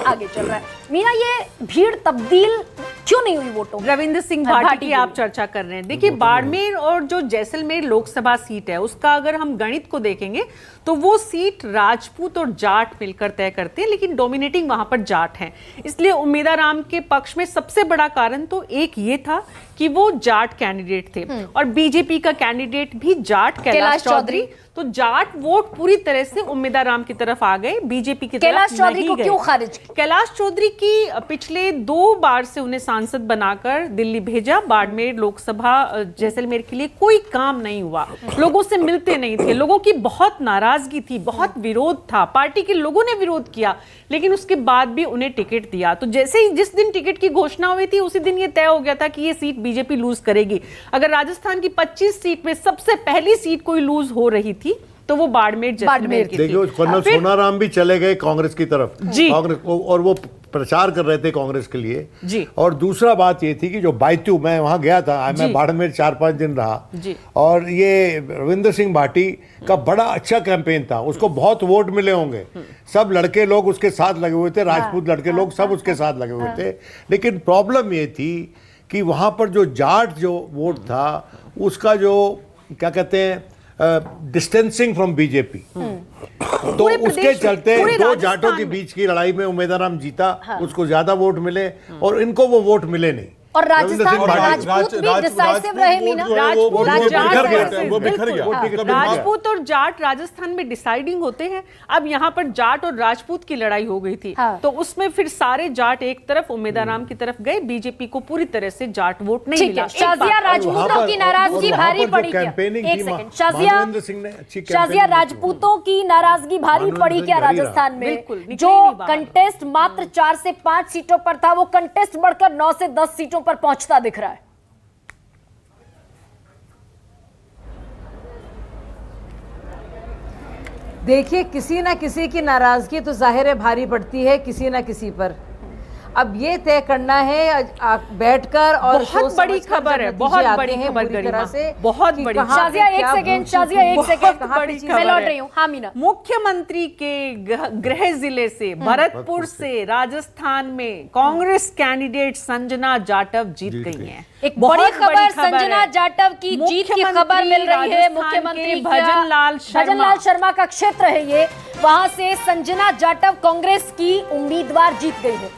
आगे चल रहा है। मीना, ये भीड़ तब्दील क्यों नहीं हुई वोटों? रविंद्र सिंह भाटी की आप चर्चा कर रहे हैं। देखिए, बाड़मेर और जो जैसलमेर लोकसभा सीट है उसका अगर हम गणित को देखेंगे तो वो सीट राजपूत और जाट मिलकर तय करते हैं, लेकिन डोमिनेटिंग वहां पर जाट हैं। इसलिए उम्मेदाराम के पक्ष में सबसे बड़ा कारण तो एक ये था कि वो जाट कैंडिडेट थे और बीजेपी का कैंडिडेट भी जाट कैलाश चौधरी। तो जाट वोट पूरी तरह से उम्मेदाराम की तरफ आ गए, बीजेपी की तरफ कैलाश चौधरी को क्यों खारिज किया? कैलाश चौधरी की पिछले 2 बार से उन्हें सांसद बनाकर दिल्ली भेजा। बाड़मेर लोकसभा जैसलमेर के लिए कोई काम नहीं हुआ, लोगों से मिलते नहीं थे, लोगों की बहुत नाराजगी थी, बहुत विरोध था, पार्टी के लोगों ने विरोध किया, लेकिन उसके बाद भी उन्हें टिकट दिया। तो जैसे ही जिस दिन टिकट की घोषणा हुई थी उसी दिन ये तय हो गया था कि ये सीट बीजेपी लूज करेगी। अगर राजस्थान की 25 सीट में सबसे पहली सीट कोई लूज हो रही थी तो वो बाड़मेर जैसलमेर की थी। देखिए, कर्नल सोनाराम भी चले गए कांग्रेस की तरफ जी, कांग्रेस, और वो प्रचार कर रहे थे कांग्रेस के लिए जी। और दूसरा बात ये थी कि जो बायतू, मैं वहां गया था, मैं बाड़मेर 4-5 दिन रहा जी। और ये रविंद्र सिंह भाटी का बड़ा अच्छा कैंपेन था, उसको बहुत वोट मिले होंगे, सब लड़के लोग उसके साथ लगे हुए थे, राजपूत लड़के लोग सब उसके साथ लगे हुए थे। लेकिन प्रॉब्लम ये थी कि वहां पर जो जाट जो वोट था उसका जो क्या कहते हैं डिस्टेंसिंग फ्रॉम बीजेपी, तो उसके चलते 2 जाटों के बीच की लड़ाई में उम्मेदाराम जीता, उसको ज्यादा वोट मिले और इनको वो वोट मिले नहीं। और राजस्थान में राजपूत भी डिसाइसिव रहे। मीना, राजपूत और जाट राजस्थान में डिसाइडिंग होते हैं। अब यहाँ पर जाट और राजपूत की लड़ाई हो गई थी, तो उसमें फिर सारे जाट एक तरफ उम्मेदाराम की तरफ गए, बीजेपी को पूरी तरह से जाट वोट नहीं मिला। शाजिया राजपूतों की नाराजगी भारी पड़ी क्या? एक सेकंड, शाजिया राजपूतों की नाराजगी भारी पड़ी क्या राजस्थान में? जो कंटेस्ट मात्र 4 से 5 सीटों पर था, वो कंटेस्ट बढ़कर 9 से 10 सीटों पर पहुंचता दिख रहा है। देखिए, किसी ना किसी की नाराजगी तो जाहिर है भारी पड़ती है किसी ना किसी पर। अब ये तय करना है बैठकर, और बहुत बड़ी खबर है, बहुत बड़ी खबर गरिमा, बहुत बड़ी। शाजिया एक सेकंड, मैं लौट रही हूँ। हाँ मीना, मुख्यमंत्री के गृह जिले से भरतपुर से राजस्थान में कांग्रेस कैंडिडेट संजना जाटव जीत गई हैं। एक बड़ी खबर संजना जाटव की जीत की खबर मिल रही है। मुख्यमंत्री भजनलाल शर्मा का क्षेत्र है ये, वहां से संजना जाटव कांग्रेस की उम्मीदवार जीत गई है।